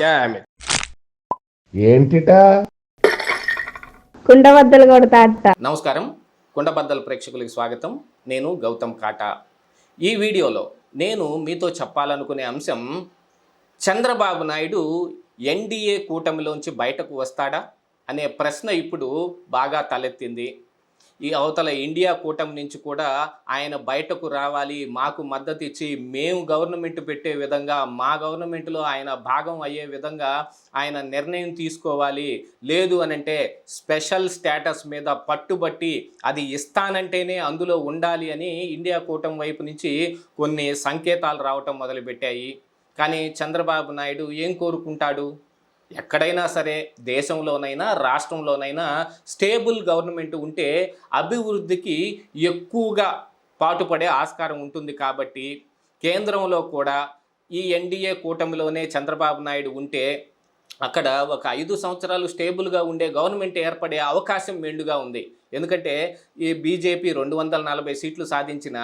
Damn it. ఏంటిటా కుండబద్దలు కొడతా అత్త. నమస్కారం, కుండబద్దల ప్రేక్షకులకు స్వాగతం. నేను గౌతమ్ కాటా. ఈ వీడియోలో నేను మీతో చెప్పాలనుకునే అంశం, చంద్రబాబు నాయుడు ఎన్డీఏ కూటమిలోంచి బయటకు వస్తాడా అనే ప్రశ్న ఇప్పుడు బాగా తలెత్తింది. ఈ అవతల ఇండియా కూటమి నుంచి కూడా ఆయన బయటకు రావాలి, మాకు మద్దతు ఇచ్చి మేము గవర్నమెంట్ పెట్టే విధంగా, మా గవర్నమెంట్లో ఆయన భాగం అయ్యే విధంగా ఆయన నిర్ణయం తీసుకోవాలి, లేదు అనంటే స్పెషల్ స్టేటస్ మీద పట్టుబట్టి అది ఇస్తానంటేనే అందులో ఉండాలి అని ఇండియా కూటమి వైపు నుంచి కొన్ని సంకేతాలు రావటం మొదలుపెట్టాయి. కానీ చంద్రబాబు నాయుడు ఏం కోరుకుంటాడు? ఎక్కడైనా సరే, దేశంలోనైనా రాష్ట్రంలోనైనా స్టేబుల్ గవర్నమెంట్ ఉంటే అభివృద్ధికి ఎక్కువగా పాటుపడే ఆస్కారం ఉంటుంది. కాబట్టి కేంద్రంలో కూడా ఈ ఎన్డీఏ కూటమిలోనే చంద్రబాబు నాయుడు ఉంటే అక్కడ ఒక 5 సంవత్సరాలు స్టేబుల్గా ఉండే గవర్నమెంట్ ఏర్పడే అవకాశం మెండుగా ఉంది. ఎందుకంటే ఈ బీజేపీ 240 సీట్లు సాధించిన,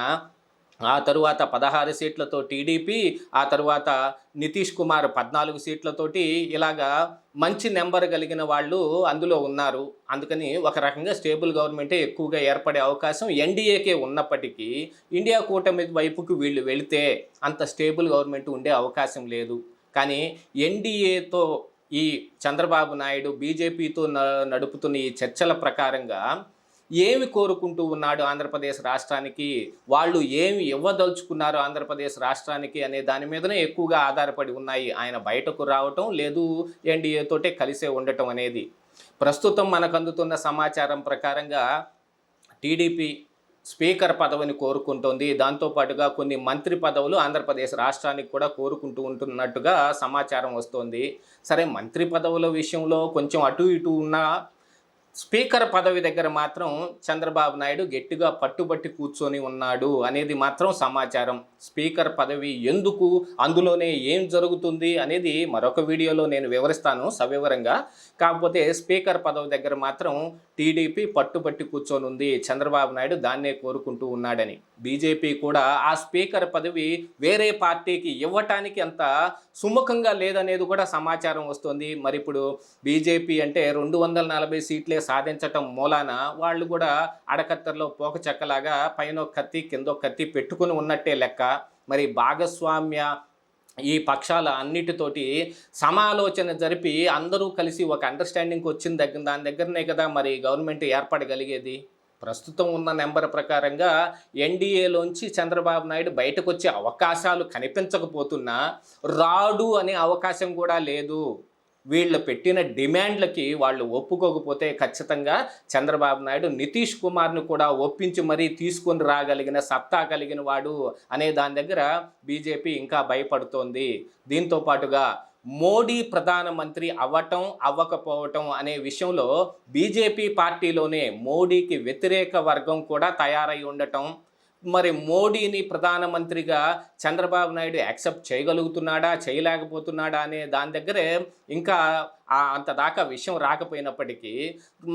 ఆ తరువాత 16 సీట్లతో టీడీపీ, ఆ తరువాత నితీష్ కుమార్ 14 సీట్లతోటి, ఇలాగా మంచి నెంబర్ కలిగిన వాళ్ళు అందులో ఉన్నారు. అందుకని ఒక రకంగా స్టేబుల్ గవర్నమెంటే ఎక్కువగా ఏర్పడే అవకాశం ఎన్డీఏకే ఉన్నప్పటికీ, ఇండియా కూటమి వైపుకు వీళ్ళు వెళితే అంత స్టేబుల్ గవర్నమెంట్ ఉండే అవకాశం లేదు. కానీ ఎన్డీఏతో ఈ చంద్రబాబు నాయుడు బీజేపీతో నడుపుతున్న ఈ చర్చల ప్రకారంగా ఏమి కోరుకుంటూ ఉన్నాడు ఆంధ్రప్రదేశ్ రాష్ట్రానికి, వాళ్ళు ఏమి ఇవ్వదలుచుకున్నారు ఆంధ్రప్రదేశ్ రాష్ట్రానికి అనే దాని మీదనే ఎక్కువగా ఆధారపడి ఉన్నాయి ఆయన బయటకు రావటం, లేదు ఎన్డీఏతోటే కలిసే ఉండటం అనేది. ప్రస్తుతం మనకు అందుతున్న సమాచారం ప్రకారంగా టీడీపీ స్పీకర్ పదవిని కోరుకుంటోంది. దాంతోపాటుగా కొన్ని మంత్రి పదవులు ఆంధ్రప్రదేశ్ రాష్ట్రానికి కూడా కోరుకుంటూ ఉంటున్నట్టుగా సమాచారం వస్తోంది. సరే, మంత్రి పదవుల విషయంలో కొంచెం అటు ఇటు ఉన్న స్పీకర్ పదవి దగ్గర మాత్రం చంద్రబాబు నాయుడు గట్టిగా పట్టుబట్టి కూర్చొని ఉన్నాడు అనేది మాత్రం సమాచారం. స్పీకర్ పదవి ఎందుకు, అందులోనే ఏం జరుగుతుంది అనేది మరొక వీడియోలో నేను వివరిస్తాను సవివరంగా. కాకపోతే స్పీకర్ పదవి దగ్గర మాత్రం టీడీపీ పట్టుబట్టి కూర్చొని ఉంది, చంద్రబాబు నాయుడు దాన్నే కోరుకుంటూ ఉన్నాడని. బీజేపీ కూడా ఆ స్పీకర్ పదవి వేరే పార్టీకి ఇవ్వటానికి అంత సుముఖంగా లేదనేది కూడా సమాచారం వస్తుంది. మరి ఇప్పుడు బీజేపీ అంటే 240 సీట్లే సాధించటం మూలాన వాళ్ళు కూడా అడకత్తర్లో పోక చెక్కలాగా పైన కత్తి కింద కత్తి పెట్టుకుని ఉన్నట్టే లెక్క. మరి భాగస్వామ్య ఈ పక్షాల అన్నిటితోటి సమాలోచన జరిపి అందరూ కలిసి ఒక అండర్స్టాండింగ్కి వచ్చిన దాని దగ్గరనే కదా మరి గవర్నమెంట్ ఏర్పడగలిగేది. ప్రస్తుతం ఉన్న నెంబర్ ప్రకారంగా ఎన్డీఏలోంచి చంద్రబాబు నాయుడు బయటకు వచ్చే అవకాశాలు కనిపించకపోతున్నా, రాడు అనే అవకాశం కూడా లేదు. వీళ్ళు పెట్టిన డిమాండ్లకి వాళ్ళు ఒప్పుకోకపోతే ఖచ్చితంగా చంద్రబాబు నాయుడు నితీష్ కుమార్ను కూడా ఒప్పించి మరీ తీసుకొని రాగలిగిన సత్తా కలిగిన వాడు అనే దాని దగ్గర బీజేపీ ఇంకా భయపడుతోంది. దీంతో పాటుగా మోడీ ప్రధానమంత్రి అవ్వటం అవ్వకపోవటం అనే విషయంలో బీజేపీ పార్టీలోనే మోడీకి వ్యతిరేక వర్గం కూడా తయారై ఉండటం, మరి మోడీని ప్రధానమంత్రిగా చంద్రబాబు నాయుడు యాక్సెప్ట్ చేయగలుగుతున్నాడా చేయలేకపోతున్నాడా అనే దాని దగ్గరే ఇంకా అంత దాకా విషయం రాకపోయినప్పటికీ,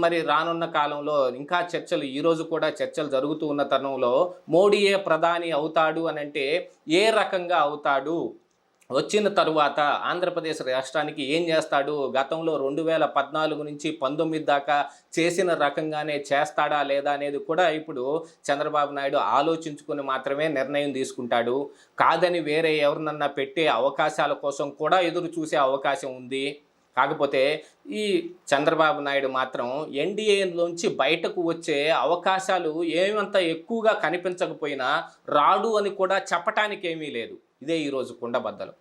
మరి రానున్న కాలంలో ఇంకా చర్చలు, ఈరోజు కూడా చర్చలు జరుగుతూ ఉన్న తరుణంలో మోడీయే ప్రధాని అవుతాడు అనంటే ఏ రకంగా అవుతాడు, వచ్చిన తరువాత ఆంధ్రప్రదేశ్ రాష్ట్రానికి ఏం చేస్తాడు, గతంలో 2014 నుంచి 19 దాకా చేసిన రకంగానే చేస్తాడా లేదా అనేది కూడా ఇప్పుడు చంద్రబాబు నాయుడు ఆలోచించుకుని మాత్రమే నిర్ణయం తీసుకుంటాడు. కాదని వేరే ఎవరినన్నా పెట్టే అవకాశాల కోసం కూడా ఎదురు చూసే అవకాశం ఉంది. కాకపోతే ఈ చంద్రబాబు నాయుడు మాత్రం ఎన్డీఏలోంచి బయటకు వచ్చే అవకాశాలు ఏమంత ఎక్కువగా కనిపించకపోయినా రాడు అని కూడా చెప్పటానికి ఏమీ లేదు. ఇదే ఈరోజు కుండబద్దలు.